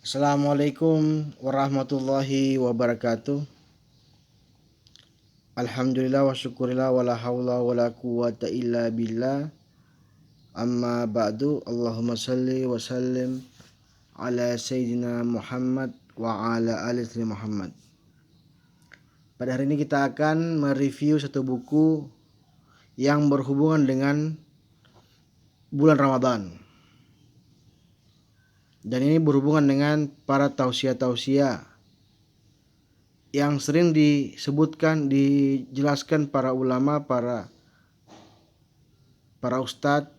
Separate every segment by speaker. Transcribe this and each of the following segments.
Speaker 1: Assalamualaikum warahmatullahi wabarakatuh. Alhamdulillah wa syukurillah wa la hawla wa la quwata illa billah. Amma ba'du. Allahumma salli wa sallim ala Sayyidina Muhammad wa ala ali Muhammad. Pada hari ini kita akan mereview satu buku yang berhubungan dengan bulan Ramadan. Dan ini berhubungan dengan para tausiah-tausiah yang sering disebutkan, dijelaskan para ulama, para ustadz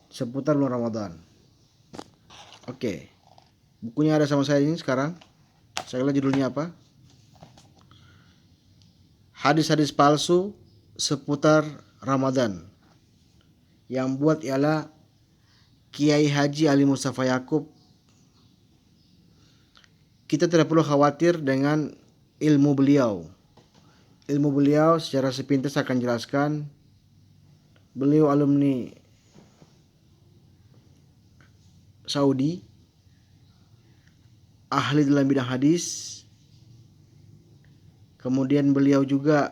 Speaker 1: seputar bulan Ramadan. Oke, bukunya ada sama saya ini sekarang. Saya lihat judulnya apa? Hadis-hadis palsu seputar Ramadan. Yang buat ialah Kiai Haji Ali Mustafa Yaakob. Kita tidak perlu khawatir dengan ilmu beliau. Ilmu beliau secara sepintas akan jelaskan. Beliau alumni Saudi, ahli dalam bidang hadis. Kemudian beliau juga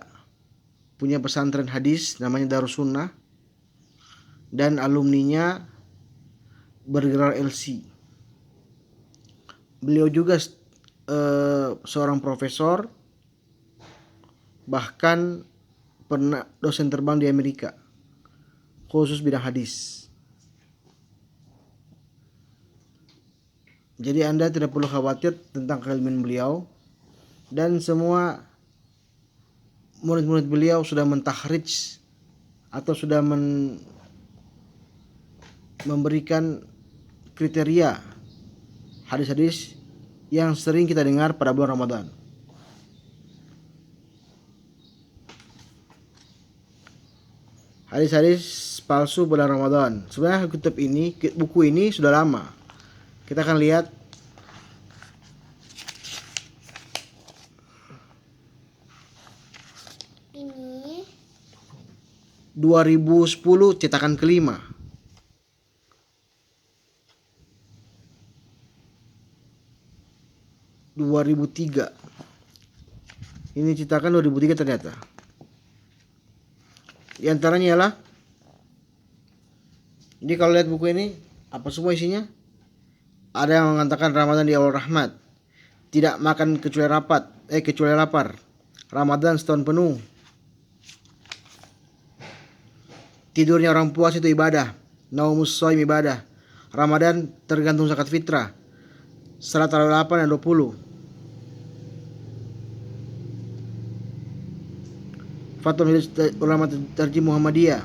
Speaker 1: punya pesantren hadis namanya Darussunnah, dan alumninya bergelar LC. Beliau juga seorang profesor, bahkan pernah dosen terbang di Amerika khusus bidang hadis. Jadi Anda tidak perlu khawatir tentang keilmuan beliau, dan semua murid-murid beliau sudah mentakhrij atau sudah memberikan kriteria hadis-hadis yang sering kita dengar pada bulan Ramadan. Hadis-hadis palsu bulan Ramadan. Sebenarnya buku ini sudah lama. Kita akan lihat ini 2010 cetakan kelima. Ini cetakan 2003 ternyata. Di antaranya ialah, jadi kalau lihat buku ini, apa semua isinya? Ada yang mengatakan Ramadan di awal rahmat, tidak makan kecuali lapar, Ramadan setahun penuh, tidurnya orang puasa itu ibadah, naumus shaim ibadah, Ramadan tergantung zakat fitrah, salat tarawih 8 dan 20. Fatwa ulama terjih Muhammadiyah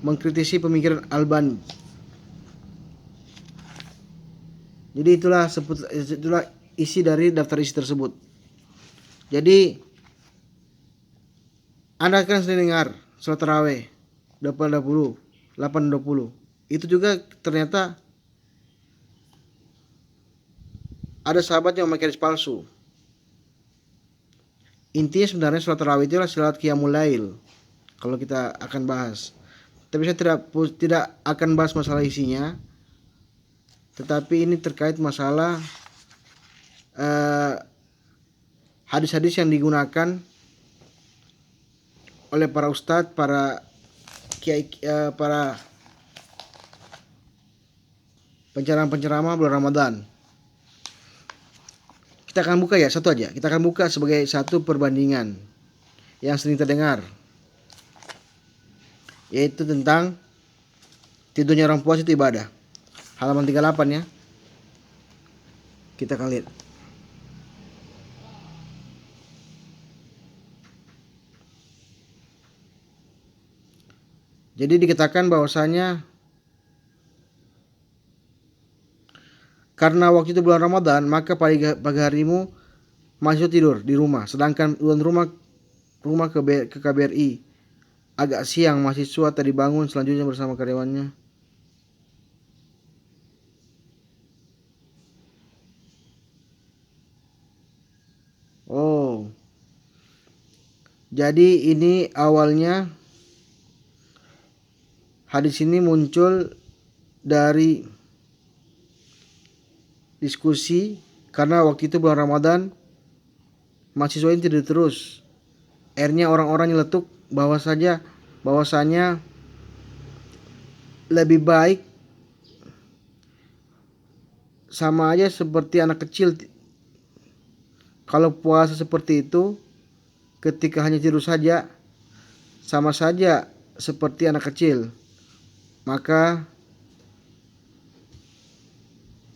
Speaker 1: mengkritisi pemikiran Albani. Jadi itulah isi dari daftar isi tersebut. Jadi Anda kan sering dengar salat tarawih 8.20, 8.20. Itu juga ternyata ada sahabat yang memakai hadis palsu. Intinya sebenarnya salat tarawih itu adalah salat qiyamul lail. Kalau kita akan bahas. Tapi saya tidak akan bahas masalah isinya. Tetapi ini terkait masalah hadis-hadis yang digunakan oleh para ustadz, para kiai, para penceramah bulan Ramadan. Kita akan buka ya, satu aja. Kita akan buka sebagai satu perbandingan yang sering terdengar, yaitu tentang tidurnya orang puasa itu ibadah. Halaman 38 ya. Kita akan lihat. Jadi dikatakan bahwasanya karena waktu itu bulan Ramadan, maka pagi harimu masih tidur di rumah, sedangkan tuan rumah ke KBRI agak siang, mahasiswa tadi bangun selanjutnya bersama karyawannya. Oh, jadi ini awalnya hadis ini muncul dari diskusi karena waktu itu bulan Ramadan, mahasiswa ini tidur terus. Akhirnya orang-orang nyeletuk bahwasanya lebih baik sama aja seperti anak kecil. Kalau puasa seperti itu ketika hanya tidur saja, sama saja seperti anak kecil. Maka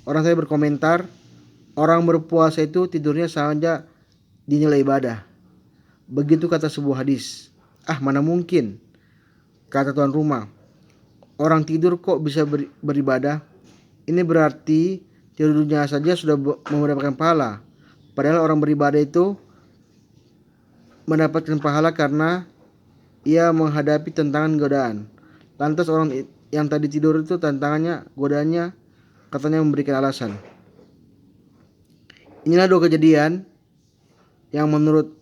Speaker 1: orang saya berkomentar, orang berpuasa itu tidurnya saja dinilai ibadah. Begitu kata sebuah hadis. Mana mungkin, kata tuan rumah, orang tidur kok bisa beribadah? Ini berarti tidurnya saja sudah mendapatkan pahala. Padahal orang beribadah itu mendapatkan pahala karena ia menghadapi tantangan godaan. Lantas orang yang tadi tidur itu tantangannya, godaannya, katanya memberikan alasan. Inilah 2 kejadian yang menurut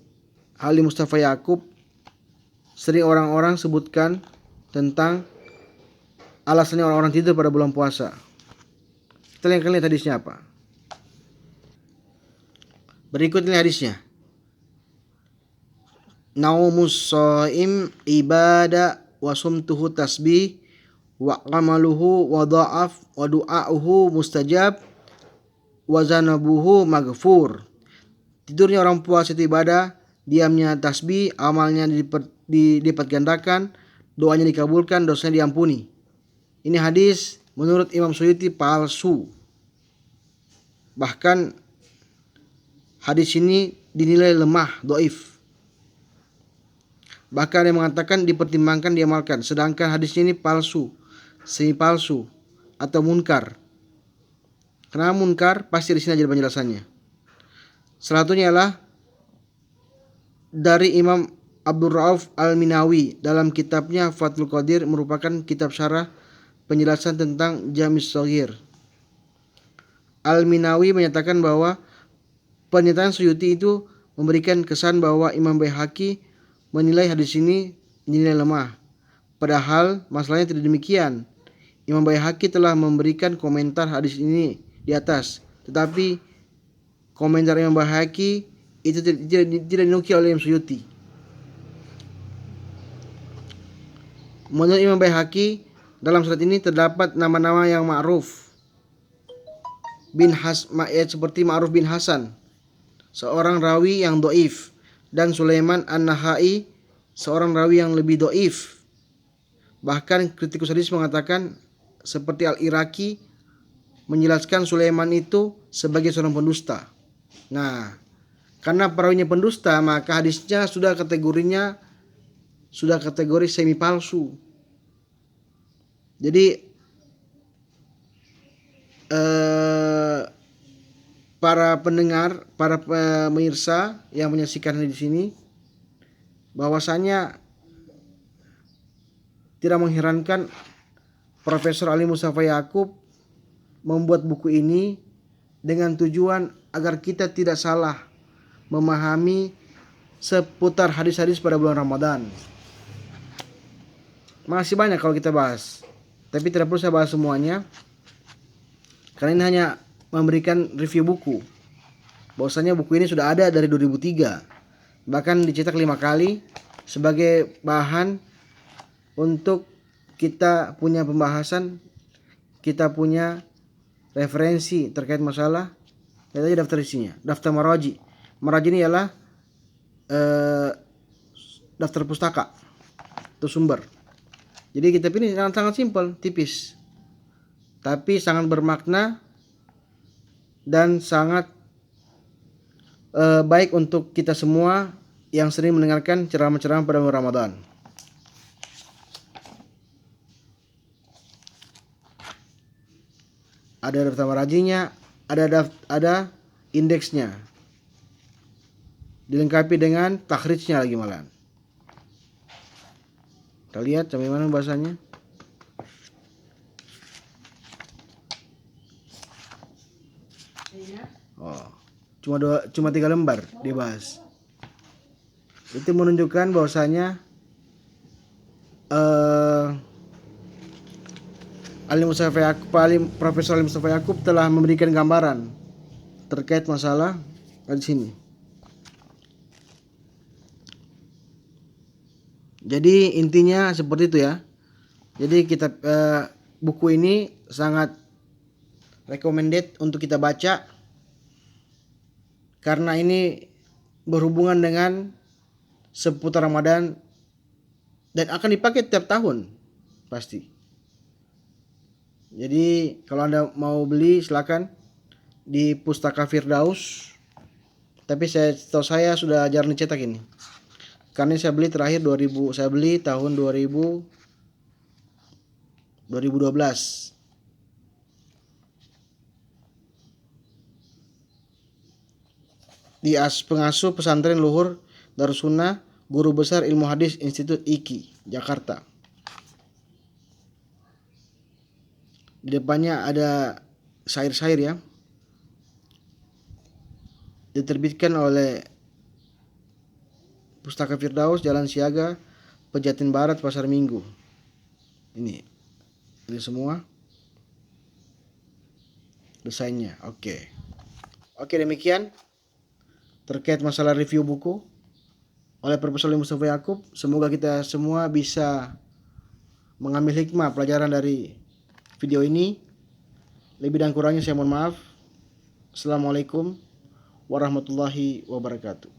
Speaker 1: Halim Mustafa Yaakub sering orang-orang sebutkan tentang alasannya orang-orang tidur pada bulan puasa. Kita lihat hadisnya apa. Berikut ini hadisnya. Naumus shaim ibadah wa sumtuhu tasbih wa amaluhu wa dha'af wa du'a'uhu mustajab wa zanabuhu maghfur. Tidurnya orang puasa itu ibadah, diamnya tasbih, amalnya dilipat gandakan, doanya dikabulkan, dosanya diampuni. Ini hadis menurut Imam Suyuti palsu. Bahkan hadis ini dinilai lemah, dhaif. Bahkan yang mengatakan dipertimbangkan, diamalkan. Sedangkan hadis ini palsu, semi palsu atau munkar. Kenapa munkar? Pasti di sini aja penjelasannya. Salah satunya adalah dari Imam Abdul Rauf Al-Minawi dalam kitabnya Fathul Qadir, merupakan kitab syarah penjelasan tentang Jamis Shaghir. Al-Minawi menyatakan bahwa pernyataan Suyuti itu memberikan kesan bahwa Imam Baihaqi menilai hadis ini dinilai lemah. Padahal masalahnya tidak demikian. Imam Baihaqi telah memberikan komentar hadis ini di atas. Tetapi komentar Imam Baihaqi itu tidak dinukil oleh Imam Suyuti. Menurut Imam Baihaqi, dalam surat ini terdapat nama-nama yang ma'ruf seperti Ma'ruf bin Hasan, seorang rawi yang doif, dan Sulaiman An-Nahai, seorang rawi yang lebih doif. Bahkan kritikus hadis mengatakan seperti Al-Iraqi menjelaskan Sulaiman itu sebagai seorang pendusta. Nah, karena perawinya pendusta, maka hadisnya sudah kategori semi palsu. Jadi para pendengar, para pemirsa yang menyaksikan di sini, bahwasanya tidak mengherankan Profesor Ali Mustafa Yaakub membuat buku ini dengan tujuan agar kita tidak salah memahami seputar hadis-hadis pada bulan Ramadan. Masih banyak kalau kita bahas, tapi tidak perlu saya bahas semuanya, karena ini hanya memberikan review buku. Bahwasanya buku ini sudah ada dari 2003, bahkan dicetak 5 kali sebagai bahan untuk kita punya pembahasan, kita punya referensi terkait masalah. Lihat aja daftar isinya, daftar maraji. Maraji ini ialah daftar pustaka atau sumber. Jadi kitab ini sangat simpel, tipis, tapi sangat bermakna dan sangat baik untuk kita semua yang sering mendengarkan ceramah-ceramah pada bulan Ramadan. Ada daftar marajinya, ada indeksnya, dilengkapi dengan takhrijnya lagi malah. Kita lihat sampai mana bahasanya. Cuma 3 lembar dibahas. Itu menunjukkan bahwasanya Profesor Ali Mustafa Yakub telah memberikan gambaran terkait masalah di sini. Jadi intinya seperti itu ya. Jadi buku ini sangat recommended untuk kita baca karena ini berhubungan dengan seputar Ramadan dan akan dipakai tiap tahun pasti. Jadi kalau Anda mau beli silakan di Pustaka Firdaus. Tapi saya sudah jarang dicetak ini. Karena saya beli terakhir saya beli tahun 2012. Di pengasuh pesantren Luhur Darussunnah, Guru Besar Ilmu Hadis Institut IKI, Jakarta. Di depannya ada syair-syair ya. Diterbitkan oleh Pustaka Firdaus, Jalan Siaga, Pejaten Barat, Pasar Minggu. Ini semua desainnya. Oke, demikian terkait masalah review buku oleh Profesor Ali Mustafa Yakub. Semoga kita semua bisa mengambil hikmah pelajaran dari video ini. Lebih dan kurangnya saya mohon maaf. Assalamualaikum warahmatullahi wabarakatuh.